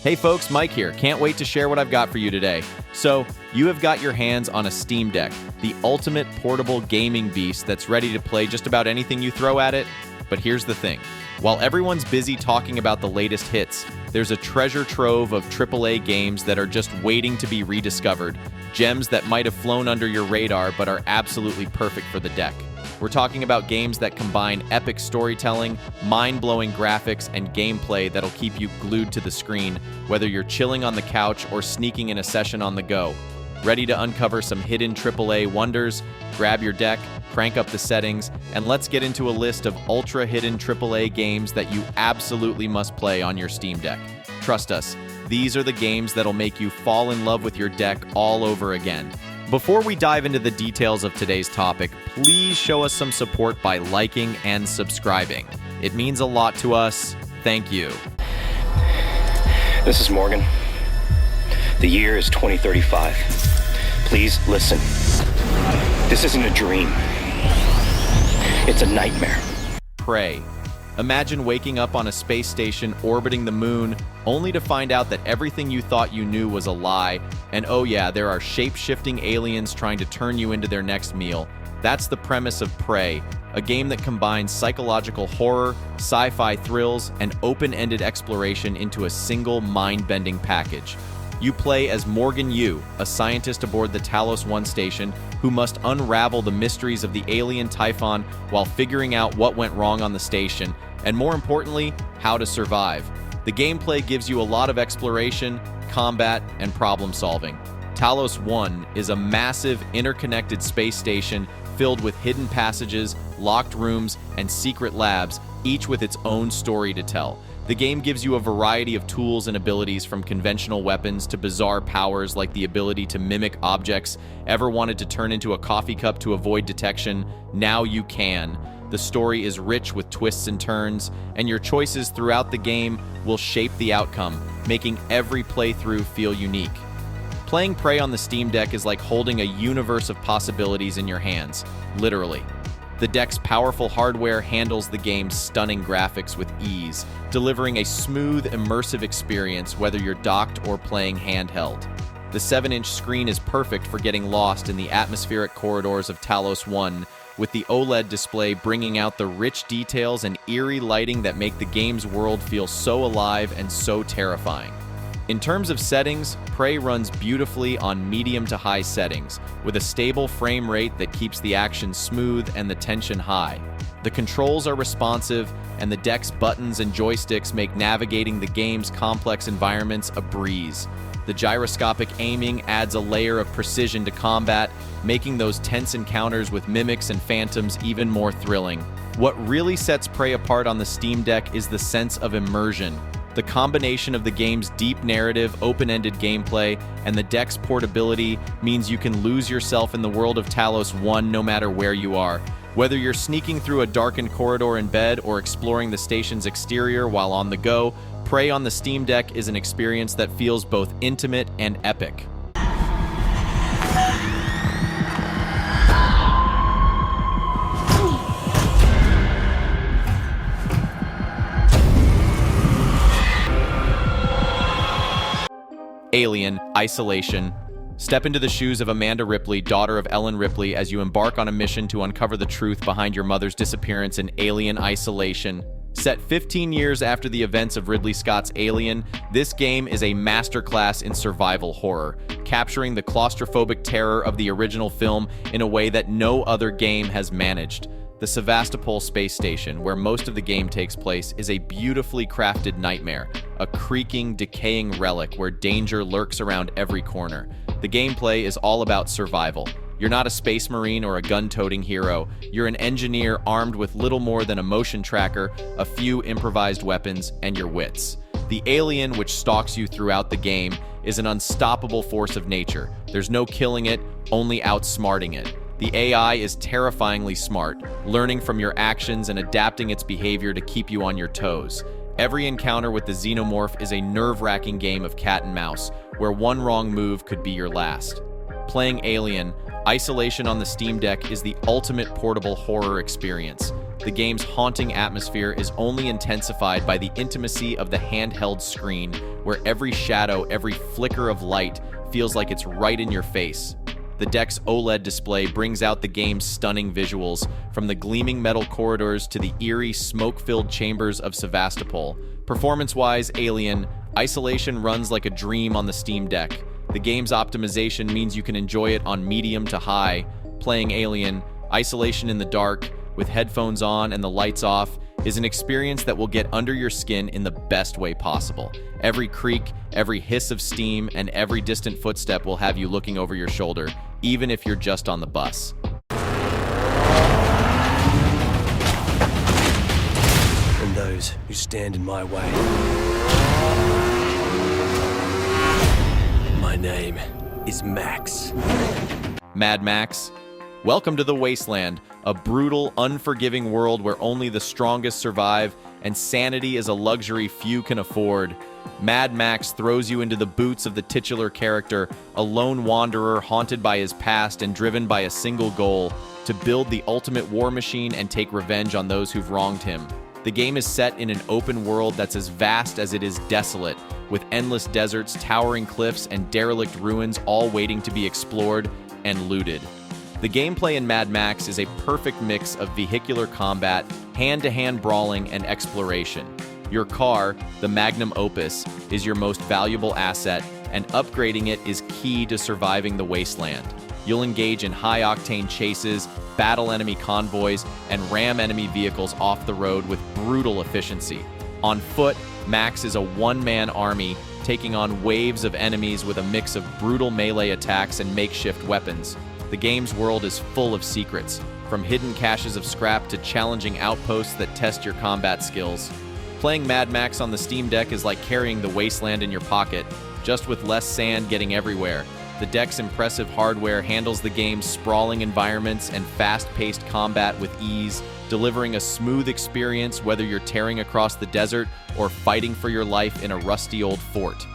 Hey folks, Mike here. Can't wait to share what I've got for you today. So, you have got your hands on a Steam Deck, the ultimate portable gaming beast that's ready to play just about anything you throw at it. But here's the thing. While everyone's busy talking about the latest hits, there's a treasure trove of AAA games that are just waiting to be rediscovered, gems that might have flown under your radar but are absolutely perfect for the deck. We're talking about games that combine epic storytelling, mind-blowing graphics, and gameplay that'll keep you glued to the screen, whether you're chilling on the couch or sneaking in a session on the go. Ready to uncover some hidden AAA wonders? Grab your deck, crank up the settings, and let's get into a list of ultra-hidden AAA games that you absolutely must play on your Steam Deck. Trust us, these are the games that'll make you fall in love with your deck all over again. Before we dive into the details of today's topic, please show us some support by liking and subscribing. It means a lot to us. Thank you. This is Morgan. The year is 2035. Please listen. This isn't a dream. It's a nightmare. Prey. Imagine waking up on a space station orbiting the moon, only to find out that everything you thought you knew was a lie, and oh yeah, there are shape-shifting aliens trying to turn you into their next meal. That's the premise of Prey, a game that combines psychological horror, sci-fi thrills, and open-ended exploration into a single mind-bending package. You play as Morgan Yu, a scientist aboard the Talos 1 station who must unravel the mysteries of the alien Typhon while figuring out what went wrong on the station, and more importantly, how to survive. The gameplay gives you a lot of exploration, combat, and problem solving. Talos 1 is a massive, interconnected space station filled with hidden passages, locked rooms, and secret labs, each with its own story to tell. The game gives you a variety of tools and abilities, from conventional weapons to bizarre powers like the ability to mimic objects. Ever wanted to turn into a coffee cup to avoid detection? Now you can. The story is rich with twists and turns, and your choices throughout the game will shape the outcome, making every playthrough feel unique. Playing Prey on the Steam Deck is like holding a universe of possibilities in your hands, literally. The deck's powerful hardware handles the game's stunning graphics with ease, delivering a smooth, immersive experience whether you're docked or playing handheld. The 7-inch screen is perfect for getting lost in the atmospheric corridors of Talos 1, with the OLED display bringing out the rich details and eerie lighting that make the game's world feel so alive and so terrifying. In terms of settings, Prey runs beautifully on medium to high settings, with a stable frame rate that keeps the action smooth and the tension high. The controls are responsive, and the deck's buttons and joysticks make navigating the game's complex environments a breeze. The gyroscopic aiming adds a layer of precision to combat, making those tense encounters with mimics and phantoms even more thrilling. What really sets Prey apart on the Steam Deck is the sense of immersion. The combination of the game's deep narrative, open-ended gameplay, and the deck's portability means you can lose yourself in the world of Talos 1 no matter where you are. Whether you're sneaking through a darkened corridor in bed or exploring the station's exterior while on the go, Prey on the Steam Deck is an experience that feels both intimate and epic. Alien Isolation. Step into the shoes of Amanda Ripley, daughter of Ellen Ripley, as you embark on a mission to uncover the truth behind your mother's disappearance in Alien Isolation. Set 15 years after the events of Ridley Scott's Alien, this game is a masterclass in survival horror, capturing the claustrophobic terror of the original film in a way that no other game has managed. The Sevastopol space station, where most of the game takes place, is a beautifully crafted nightmare, a creaking, decaying relic where danger lurks around every corner. The gameplay is all about survival. You're not a space marine or a gun-toting hero. You're an engineer armed with little more than a motion tracker, a few improvised weapons, and your wits. The alien, which stalks you throughout the game, is an unstoppable force of nature. There's no killing it, only outsmarting it. The AI is terrifyingly smart, learning from your actions and adapting its behavior to keep you on your toes. Every encounter with the xenomorph is a nerve-wracking game of cat and mouse, where one wrong move could be your last. Playing Alien, Isolation on the Steam Deck is the ultimate portable horror experience. The game's haunting atmosphere is only intensified by the intimacy of the handheld screen, where every shadow, every flicker of light feels like it's right in your face. The deck's OLED display brings out the game's stunning visuals, from the gleaming metal corridors to the eerie, smoke-filled chambers of Sevastopol. Performance-wise, Alien, Isolation runs like a dream on the Steam Deck. The game's optimization means you can enjoy it on medium to high. Playing Alien, Isolation in the dark, with headphones on and the lights off, is an experience that will get under your skin in the best way possible. Every creak, every hiss of steam, and every distant footstep will have you looking over your shoulder, even if you're just on the bus. And those who stand in my way. My name is Max. Mad Max. Welcome to the Wasteland, a brutal, unforgiving world where only the strongest survive and sanity is a luxury few can afford. Mad Max throws you into the boots of the titular character, a lone wanderer haunted by his past and driven by a single goal: to build the ultimate war machine and take revenge on those who've wronged him. The game is set in an open world that's as vast as it is desolate, with endless deserts, towering cliffs, and derelict ruins all waiting to be explored and looted. The gameplay in Mad Max is a perfect mix of vehicular combat, hand-to-hand brawling, and exploration. Your car, the magnum opus, is your most valuable asset, and upgrading it is key to surviving the wasteland. You'll engage in high-octane chases, battle enemy convoys, and ram enemy vehicles off the road with brutal efficiency. On foot, Max is a one-man army, taking on waves of enemies with a mix of brutal melee attacks and makeshift weapons. The game's world is full of secrets, from hidden caches of scrap to challenging outposts that test your combat skills. Playing Mad Max on the Steam Deck is like carrying the wasteland in your pocket, just with less sand getting everywhere. The deck's impressive hardware handles the game's sprawling environments and fast-paced combat with ease, delivering a smooth experience whether you're tearing across the desert or fighting for your life in a rusty old fort.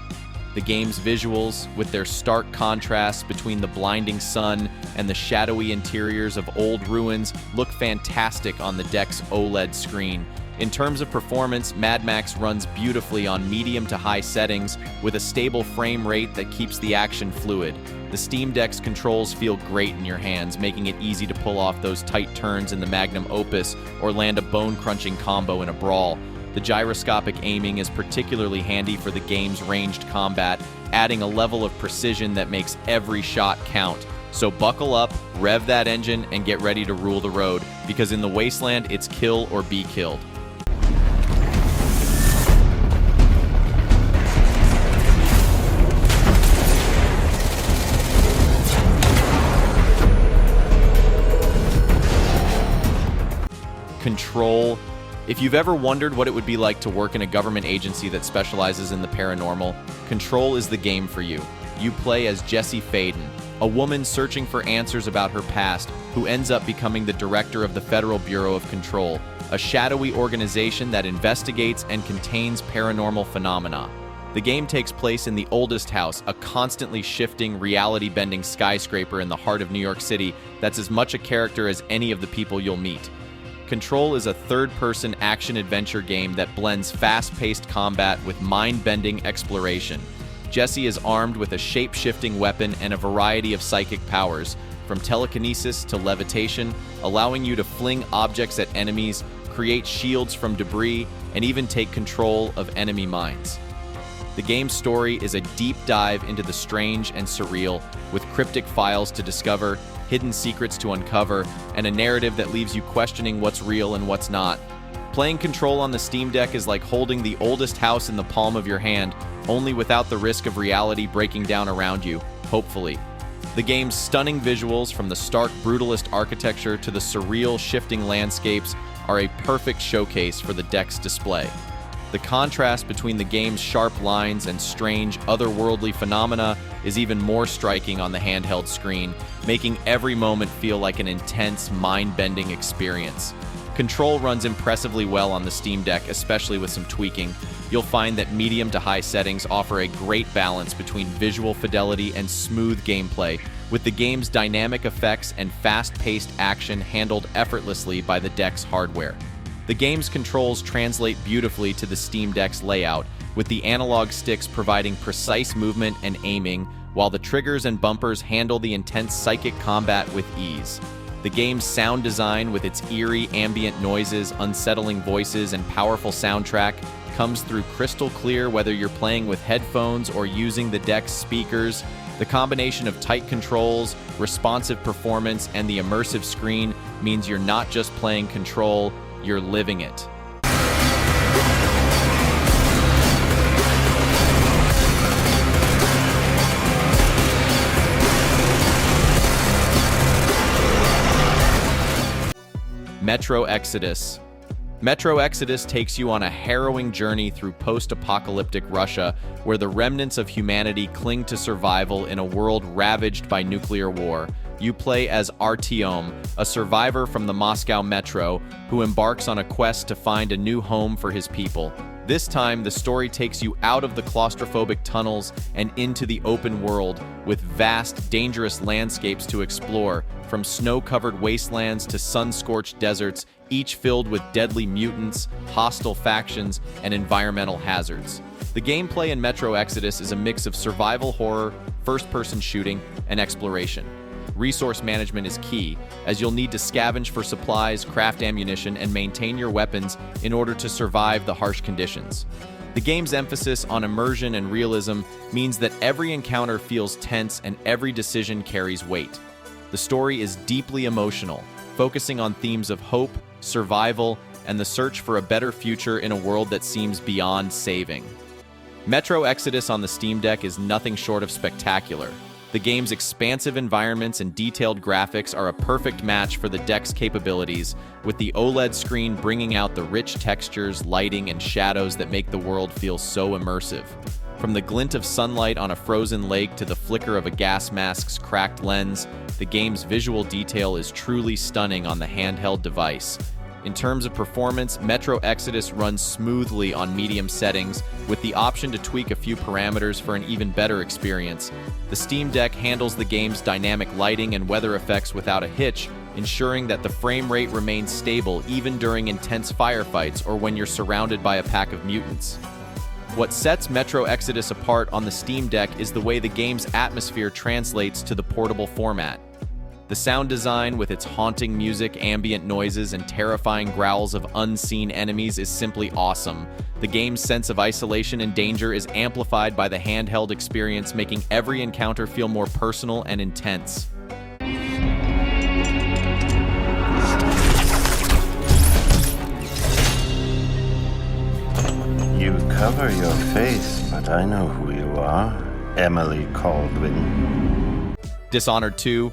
The game's visuals, with their stark contrasts between the blinding sun and the shadowy interiors of old ruins, look fantastic on the deck's OLED screen. In terms of performance, Mad Max runs beautifully on medium to high settings with a stable frame rate that keeps the action fluid. The Steam Deck's controls feel great in your hands, making it easy to pull off those tight turns in the magnum opus or land a bone-crunching combo in a brawl. The gyroscopic aiming is particularly handy for the game's ranged combat, adding a level of precision that makes every shot count. So buckle up, rev that engine, and get ready to rule the road, because in the wasteland, it's kill or be killed. Control. If you've ever wondered what it would be like to work in a government agency that specializes in the paranormal, Control is the game for you. You play as Jessie Faden, a woman searching for answers about her past who ends up becoming the director of the Federal Bureau of Control, a shadowy organization that investigates and contains paranormal phenomena. The game takes place in the oldest house, a constantly shifting, reality-bending skyscraper in the heart of New York City that's as much a character as any of the people you'll meet. Control is a third-person action-adventure game that blends fast-paced combat with mind-bending exploration. Jessie is armed with a shape-shifting weapon and a variety of psychic powers, from telekinesis to levitation, allowing you to fling objects at enemies, create shields from debris, and even take control of enemy minds. The game's story is a deep dive into the strange and surreal, with cryptic files to discover, hidden secrets to uncover, and a narrative that leaves you questioning what's real and what's not. Playing Control on the Steam Deck is like holding the oldest house in the palm of your hand, only without the risk of reality breaking down around you, hopefully. The game's stunning visuals, from the stark brutalist architecture to the surreal shifting landscapes, are a perfect showcase for the deck's display. The contrast between the game's sharp lines and strange, otherworldly phenomena is even more striking on the handheld screen, making every moment feel like an intense, mind-bending experience. Control runs impressively well on the Steam Deck, especially with some tweaking. You'll find that medium to high settings offer a great balance between visual fidelity and smooth gameplay, with the game's dynamic effects and fast-paced action handled effortlessly by the deck's hardware. The game's controls translate beautifully to the Steam Deck's layout, with the analog sticks providing precise movement and aiming, while the triggers and bumpers handle the intense psychic combat with ease. The game's sound design, with its eerie ambient noises, unsettling voices, and powerful soundtrack, comes through crystal clear whether you're playing with headphones or using the deck's speakers. The combination of tight controls, responsive performance, and the immersive screen means you're not just playing Control, you're living it. Metro Exodus. Metro Exodus takes you on a harrowing journey through post-apocalyptic Russia, where the remnants of humanity cling to survival in a world ravaged by nuclear war. You play as Artyom, a survivor from the Moscow Metro, who embarks on a quest to find a new home for his people. This time, the story takes you out of the claustrophobic tunnels and into the open world, with vast, dangerous landscapes to explore, from snow-covered wastelands to sun-scorched deserts, each filled with deadly mutants, hostile factions, and environmental hazards. The gameplay in Metro Exodus is a mix of survival horror, first-person shooting, and exploration. Resource management is key, as you'll need to scavenge for supplies, craft ammunition, and maintain your weapons in order to survive the harsh conditions. The game's emphasis on immersion and realism means that every encounter feels tense and every decision carries weight. The story is deeply emotional, focusing on themes of hope, survival, and the search for a better future in a world that seems beyond saving. Metro Exodus on the Steam Deck is nothing short of spectacular. The game's expansive environments and detailed graphics are a perfect match for the deck's capabilities, with the OLED screen bringing out the rich textures, lighting, and shadows that make the world feel so immersive. From the glint of sunlight on a frozen lake to the flicker of a gas mask's cracked lens, the game's visual detail is truly stunning on the handheld device. In terms of performance, Metro Exodus runs smoothly on medium settings, with the option to tweak a few parameters for an even better experience. The Steam Deck handles the game's dynamic lighting and weather effects without a hitch, ensuring that the frame rate remains stable even during intense firefights or when you're surrounded by a pack of mutants. What sets Metro Exodus apart on the Steam Deck is the way the game's atmosphere translates to the portable format. The sound design, with its haunting music, ambient noises, and terrifying growls of unseen enemies, is simply awesome. The game's sense of isolation and danger is amplified by the handheld experience, making every encounter feel more personal and intense. You cover your face, but I know who you are. Emily Caldwin. Dishonored 2.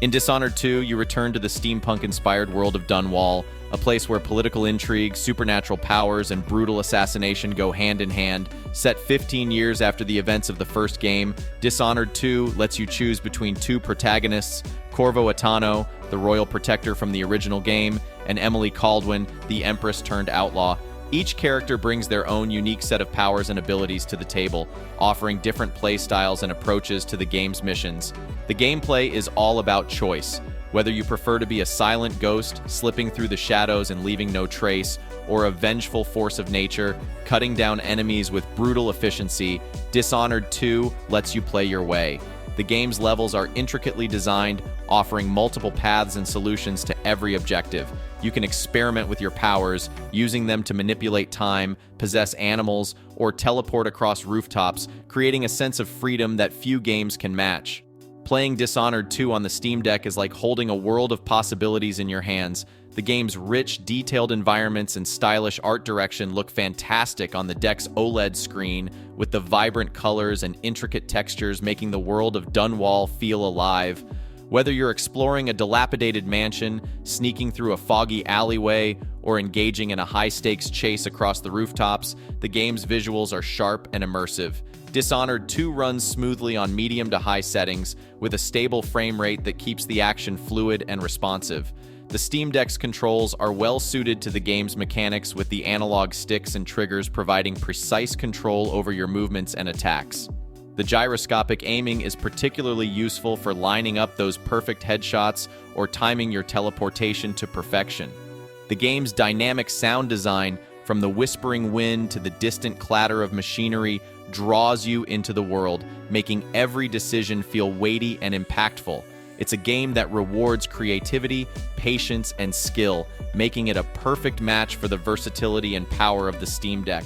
In Dishonored 2, you return to the steampunk-inspired world of Dunwall, a place where political intrigue, supernatural powers, and brutal assassination go hand in hand. Set 15 years after the events of the first game, Dishonored 2 lets you choose between two protagonists, Corvo Attano, the royal protector from the original game, and Emily Caldwin, the empress turned outlaw. Each character brings their own unique set of powers and abilities to the table, offering different playstyles and approaches to the game's missions. The gameplay is all about choice. Whether you prefer to be a silent ghost, slipping through the shadows and leaving no trace, or a vengeful force of nature, cutting down enemies with brutal efficiency, Dishonored 2 lets you play your way. The game's levels are intricately designed, offering multiple paths and solutions to every objective. You can experiment with your powers, using them to manipulate time, possess animals, or teleport across rooftops, creating a sense of freedom that few games can match. Playing Dishonored 2 on the Steam Deck is like holding a world of possibilities in your hands. The game's rich, detailed environments and stylish art direction look fantastic on the deck's OLED screen, with the vibrant colors and intricate textures making the world of Dunwall feel alive. Whether you're exploring a dilapidated mansion, sneaking through a foggy alleyway, or engaging in a high-stakes chase across the rooftops, the game's visuals are sharp and immersive. Dishonored 2 runs smoothly on medium to high settings, with a stable frame rate that keeps the action fluid and responsive. The Steam Deck's controls are well suited to the game's mechanics, with the analog sticks and triggers providing precise control over your movements and attacks. The gyroscopic aiming is particularly useful for lining up those perfect headshots or timing your teleportation to perfection. The game's dynamic sound design, from the whispering wind to the distant clatter of machinery, draws you into the world, making every decision feel weighty and impactful. It's a game that rewards creativity, patience, and skill, making it a perfect match for the versatility and power of the Steam Deck.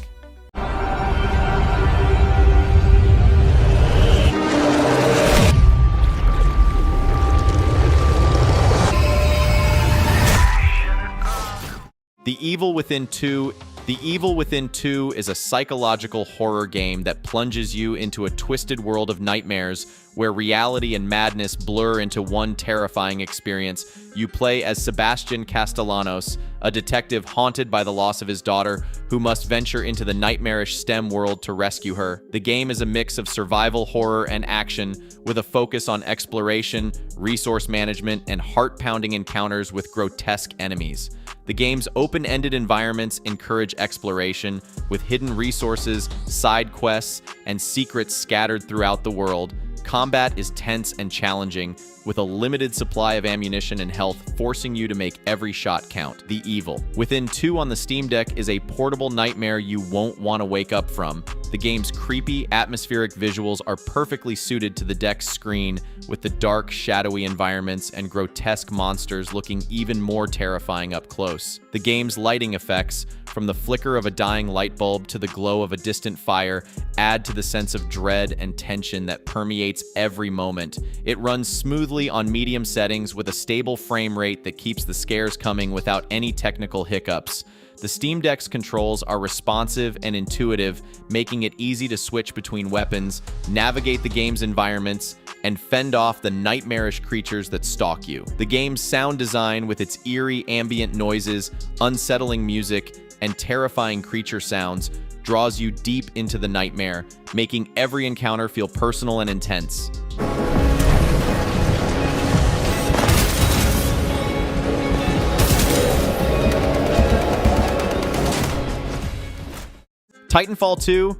The Evil Within 2 is a psychological horror game that plunges you into a twisted world of nightmares where reality and madness blur into one terrifying experience. You play as Sebastian Castellanos, a detective haunted by the loss of his daughter, who must venture into the nightmarish STEM world to rescue her. The game is a mix of survival horror and action, with a focus on exploration, resource management, and heart-pounding encounters with grotesque enemies. The game's open-ended environments encourage exploration, with hidden resources, side quests, and secrets scattered throughout the world. Combat is tense and challenging, with a limited supply of ammunition and health forcing you to make every shot count. The Evil Within 2 on the Steam Deck is a portable nightmare you won't want to wake up from. The game's creepy, atmospheric visuals are perfectly suited to the deck's screen, with the dark, shadowy environments and grotesque monsters looking even more terrifying up close. The game's lighting effects, from the flicker of a dying light bulb to the glow of a distant fire, add to the sense of dread and tension that permeates every moment. It runs smoothly on medium settings with a stable frame rate that keeps the scares coming without any technical hiccups. The Steam Deck's controls are responsive and intuitive, making it easy to switch between weapons, navigate the game's environments, and fend off the nightmarish creatures that stalk you. The game's sound design, with its eerie ambient noises, unsettling music, and terrifying creature sounds, draws you deep into the nightmare, making every encounter feel personal and intense. Titanfall 2?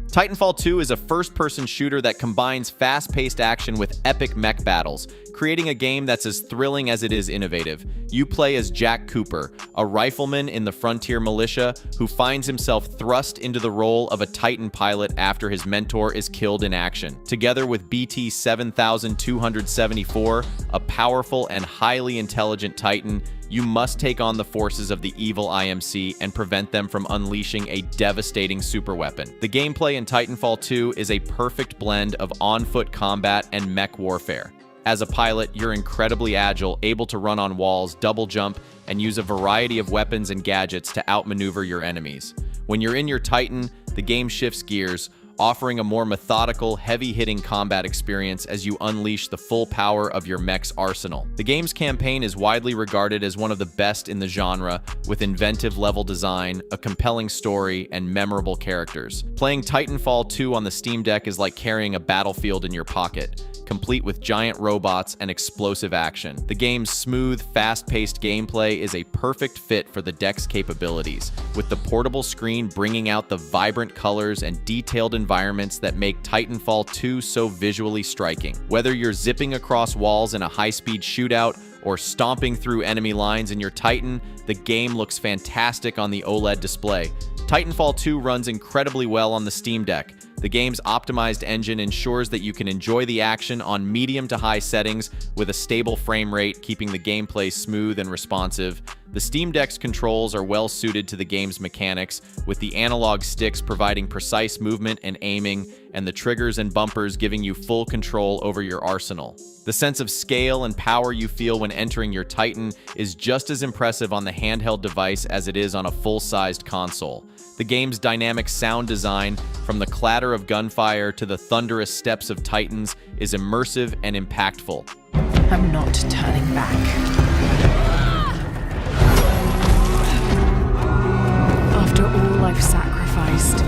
Titanfall 2 is a first-person shooter that combines fast-paced action with epic mech battles, creating a game that's as thrilling as it is innovative. You play as Jack Cooper, a rifleman in the Frontier Militia who finds himself thrust into the role of a Titan pilot after his mentor is killed in action. Together with BT 7274, a powerful and highly intelligent Titan, you must take on the forces of the evil IMC and prevent them from unleashing a devastating superweapon. The gameplay in Titanfall 2 is a perfect blend of on-foot combat and mech warfare. As a pilot, you're incredibly agile, able to run on walls, double jump, and use a variety of weapons and gadgets to outmaneuver your enemies. When you're in your Titan, the game shifts gears, offering a more methodical, heavy-hitting combat experience as you unleash the full power of your mech's arsenal. The game's campaign is widely regarded as one of the best in the genre, with inventive level design, a compelling story, and memorable characters. Playing Titanfall 2 on the Steam Deck is like carrying a battlefield in your pocket, complete with giant robots and explosive action. The game's smooth, fast-paced gameplay is a perfect fit for the deck's capabilities, with the portable screen bringing out the vibrant colors and detailed environments that make Titanfall 2 so visually striking. Whether you're zipping across walls in a high-speed shootout or stomping through enemy lines in your Titan, the game looks fantastic on the OLED display. Titanfall 2 runs incredibly well on the Steam Deck. The game's optimized engine ensures that you can enjoy the action on medium to high settings with a stable frame rate, keeping the gameplay smooth and responsive. The Steam Deck's controls are well suited to the game's mechanics, with the analog sticks providing precise movement and aiming, and the triggers and bumpers giving you full control over your arsenal. The sense of scale and power you feel when entering your Titan is just as impressive on the handheld device as it is on a full-sized console. The game's dynamic sound design, from the clatter of gunfire to the thunderous steps of Titans, is immersive and impactful. I'm not turning back. After all I've sacrificed.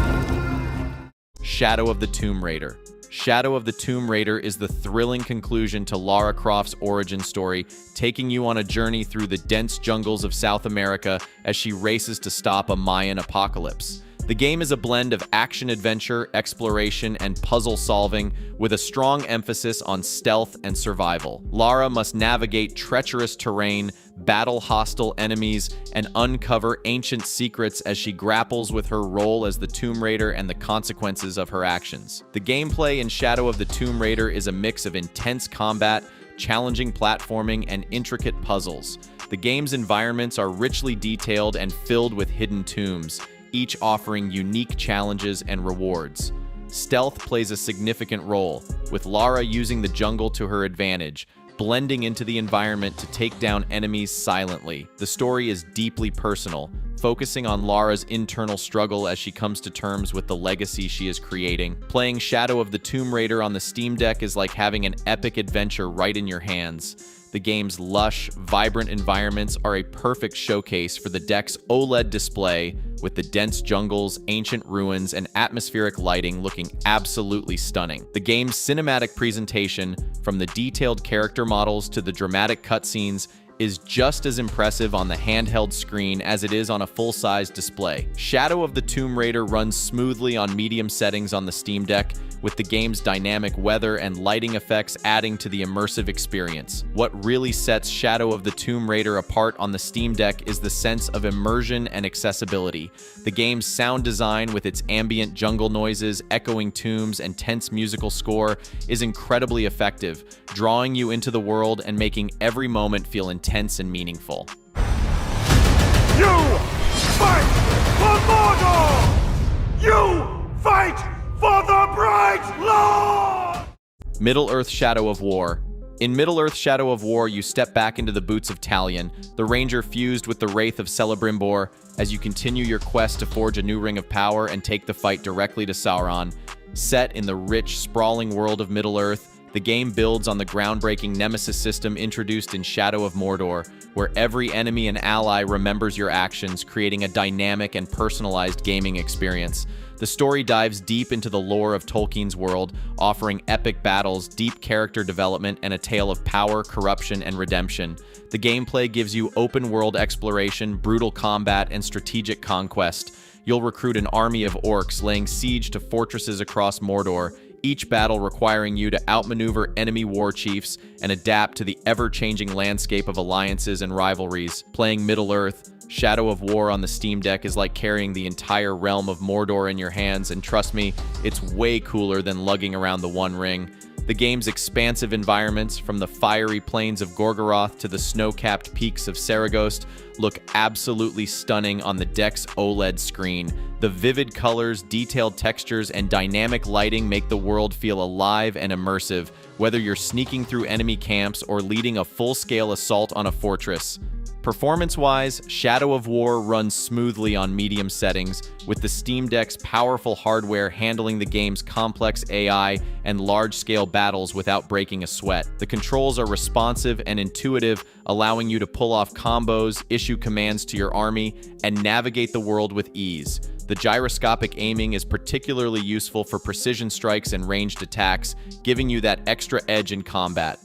Shadow of the Tomb Raider. Shadow of the Tomb Raider is the thrilling conclusion to Lara Croft's origin story, taking you on a journey through the dense jungles of South America as she races to stop a Mayan apocalypse. The game is a blend of action-adventure, exploration, and puzzle-solving with a strong emphasis on stealth and survival. Lara must navigate treacherous terrain, battle hostile enemies, and uncover ancient secrets as she grapples with her role as the Tomb Raider and the consequences of her actions. The gameplay in Shadow of the Tomb Raider is a mix of intense combat, challenging platforming, and intricate puzzles. The game's environments are richly detailed and filled with hidden tombs, each offering unique challenges and rewards. Stealth plays a significant role, with Lara using the jungle to her advantage, blending into the environment to take down enemies silently. The story is deeply personal, focusing on Lara's internal struggle as she comes to terms with the legacy she is creating. Playing Shadow of the Tomb Raider on the Steam Deck is like having an epic adventure right in your hands. The game's lush, vibrant environments are a perfect showcase for the deck's OLED display, with the dense jungles, ancient ruins, and atmospheric lighting looking absolutely stunning. The game's cinematic presentation, from the detailed character models to the dramatic cutscenes, is just as impressive on the handheld screen as it is on a full-size display. Shadow of the Tomb Raider runs smoothly on medium settings on the Steam Deck, with the game's dynamic weather and lighting effects adding to the immersive experience. What really sets Shadow of the Tomb Raider apart on the Steam Deck is the sense of immersion and accessibility. The game's sound design, with its ambient jungle noises, echoing tombs, and tense musical score, is incredibly effective, drawing you into the world and making every moment feel intense and meaningful. You fight for Mordor! You fight for the Bright Lord! Middle-earth Shadow of War. In Middle-earth Shadow of War, you step back into the boots of Talion, the ranger fused with the Wraith of Celebrimbor, as you continue your quest to forge a new ring of power and take the fight directly to Sauron. Set in the rich, sprawling world of Middle-earth, the game builds on the groundbreaking Nemesis system introduced in Shadow of Mordor, where every enemy and ally remembers your actions, creating a dynamic and personalized gaming experience. The story dives deep into the lore of Tolkien's world, offering epic battles, deep character development, and a tale of power, corruption, and redemption. The gameplay gives you open-world exploration, brutal combat, and strategic conquest. You'll recruit an army of orcs, laying siege to fortresses across Mordor, each battle requiring you to outmaneuver enemy war chiefs and adapt to the ever-changing landscape of alliances and rivalries. Playing Middle-earth, Shadow of War on the Steam Deck is like carrying the entire realm of Mordor in your hands, and trust me, it's way cooler than lugging around the One Ring. The game's expansive environments, from the fiery plains of Gorgoroth to the snow-capped peaks of Saragost, look absolutely stunning on the deck's OLED screen. The vivid colors, detailed textures, and dynamic lighting make the world feel alive and immersive, whether you're sneaking through enemy camps or leading a full-scale assault on a fortress. Performance-wise, Shadow of War runs smoothly on medium settings, with the Steam Deck's powerful hardware handling the game's complex AI and large-scale battles without breaking a sweat. The controls are responsive and intuitive, allowing you to pull off combos, issue commands to your army, and navigate the world with ease. The gyroscopic aiming is particularly useful for precision strikes and ranged attacks, giving you that extra edge in combat.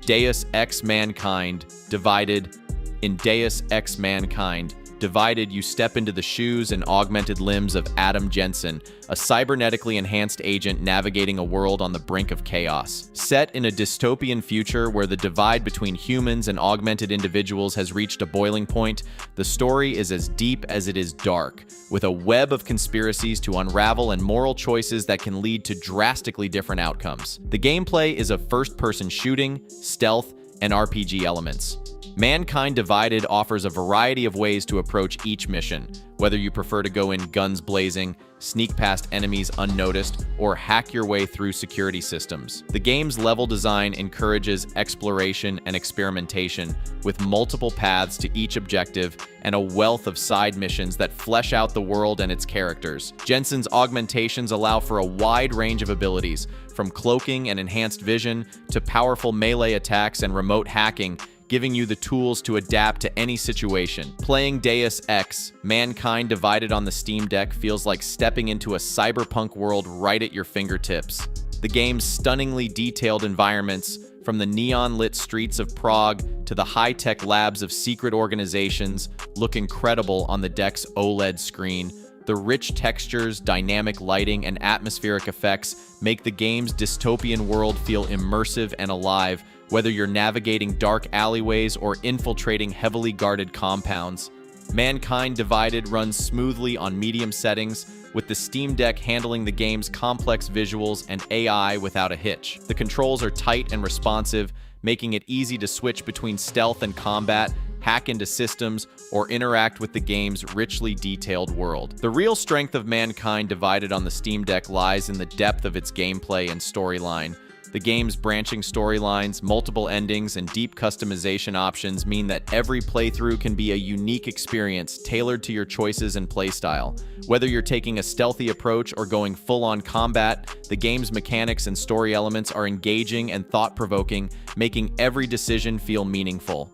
Deus Ex Mankind Divided. In Deus Ex Mankind Divided, you step into the shoes and augmented limbs of Adam Jensen, a cybernetically enhanced agent navigating a world on the brink of chaos. Set in a dystopian future where the divide between humans and augmented individuals has reached a boiling point, the story is as deep as it is dark, with a web of conspiracies to unravel and moral choices that can lead to drastically different outcomes. The gameplay is of first-person shooting, stealth, and RPG elements. Mankind Divided offers a variety of ways to approach each mission, whether you prefer to go in guns blazing, sneak past enemies unnoticed, or hack your way through security systems. The game's level design encourages exploration and experimentation, with multiple paths to each objective and a wealth of side missions that flesh out the world and its characters. Jensen's augmentations allow for a wide range of abilities, from cloaking and enhanced vision to powerful melee attacks and remote hacking, giving you the tools to adapt to any situation. Playing Deus Ex Mankind Divided on the Steam Deck feels like stepping into a cyberpunk world right at your fingertips. The game's stunningly detailed environments, from the neon-lit streets of Prague to the high-tech labs of secret organizations, look incredible on the deck's OLED screen. The rich textures, dynamic lighting, and atmospheric effects make the game's dystopian world feel immersive and alive, whether you're navigating dark alleyways or infiltrating heavily guarded compounds. Mankind Divided runs smoothly on medium settings, with the Steam Deck handling the game's complex visuals and AI without a hitch. The controls are tight and responsive, making it easy to switch between stealth and combat, hack into systems, or interact with the game's richly detailed world. The real strength of Mankind Divided on the Steam Deck lies in the depth of its gameplay and storyline. The game's branching storylines, multiple endings, and deep customization options mean that every playthrough can be a unique experience tailored to your choices and playstyle. Whether you're taking a stealthy approach or going full-on combat, the game's mechanics and story elements are engaging and thought-provoking, making every decision feel meaningful.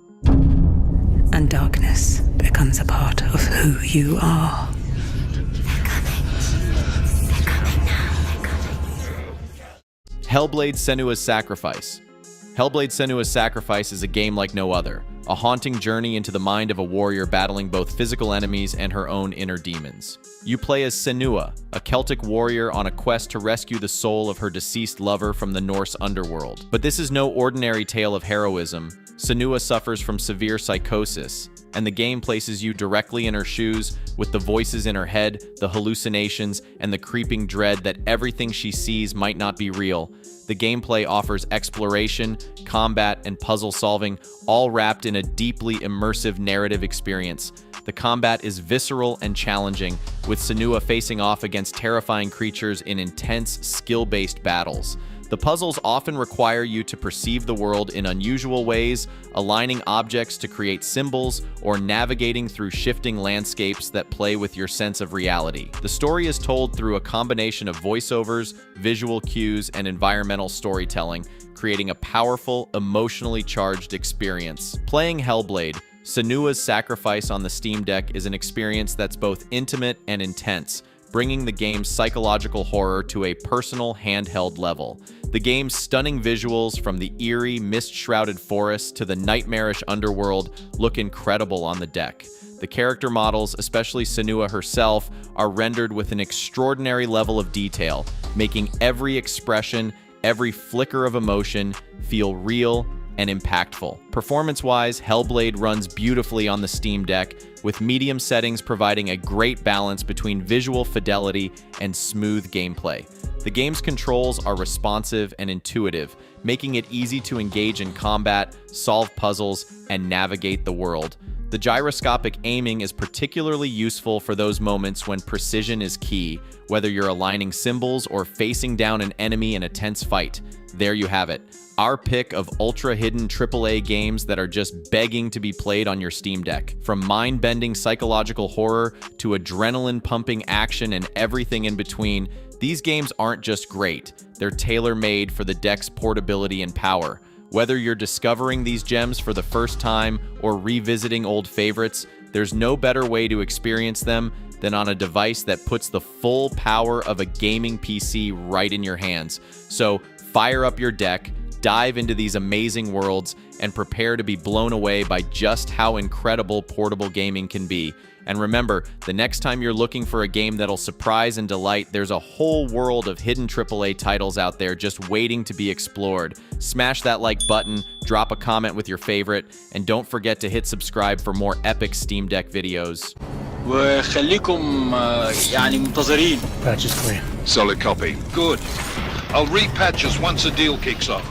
And darkness becomes a part of who you are. Hellblade: Senua's Sacrifice. Hellblade: Senua's Sacrifice is a game like no other, a haunting journey into the mind of a warrior battling both physical enemies and her own inner demons. You play as Senua, a Celtic warrior on a quest to rescue the soul of her deceased lover from the Norse underworld. But this is no ordinary tale of heroism. Senua suffers from severe psychosis, and the game places you directly in her shoes, with the voices in her head, the hallucinations, and the creeping dread that everything she sees might not be real. The gameplay offers exploration, combat, and puzzle solving, all wrapped in a deeply immersive narrative experience. The combat is visceral and challenging, with Senua facing off against terrifying creatures in intense, skill-based battles. The puzzles often require you to perceive the world in unusual ways, aligning objects to create symbols, or navigating through shifting landscapes that play with your sense of reality. The story is told through a combination of voiceovers, visual cues, and environmental storytelling, creating a powerful, emotionally charged experience. Playing Hellblade: Senua's Sacrifice on the Steam Deck is an experience that's both intimate and intense, bringing the game's psychological horror to a personal, handheld level. The game's stunning visuals, from the eerie, mist-shrouded forests to the nightmarish underworld, look incredible on the deck. The character models, especially Senua herself, are rendered with an extraordinary level of detail, making every expression, every flicker of emotion feel real and impactful. Performance-wise, Hellblade runs beautifully on the Steam Deck, with medium settings providing a great balance between visual fidelity and smooth gameplay. The game's controls are responsive and intuitive, making it easy to engage in combat, solve puzzles, and navigate the world. The gyroscopic aiming is particularly useful for those moments when precision is key, whether you're aligning symbols or facing down an enemy in a tense fight. There you have it, our pick of ultra-hidden AAA games that are just begging to be played on your Steam Deck. From mind-bending psychological horror to adrenaline-pumping action and everything in between, these games aren't just great, they're tailor-made for the deck's portability and power. Whether you're discovering these gems for the first time or revisiting old favorites, there's no better way to experience them than on a device that puts the full power of a gaming PC right in your hands. So fire up your deck, dive into these amazing worlds, and prepare to be blown away by just how incredible portable gaming can be. And remember, the next time you're looking for a game that'll surprise and delight, there's a whole world of hidden AAA titles out there just waiting to be explored. Smash that like button, drop a comment with your favorite, and don't forget to hit subscribe for more epic Steam Deck videos. وخليكم يعني منتظرين. Patch is clear. Solid copy. Good. I'll repatch us once the deal kicks off.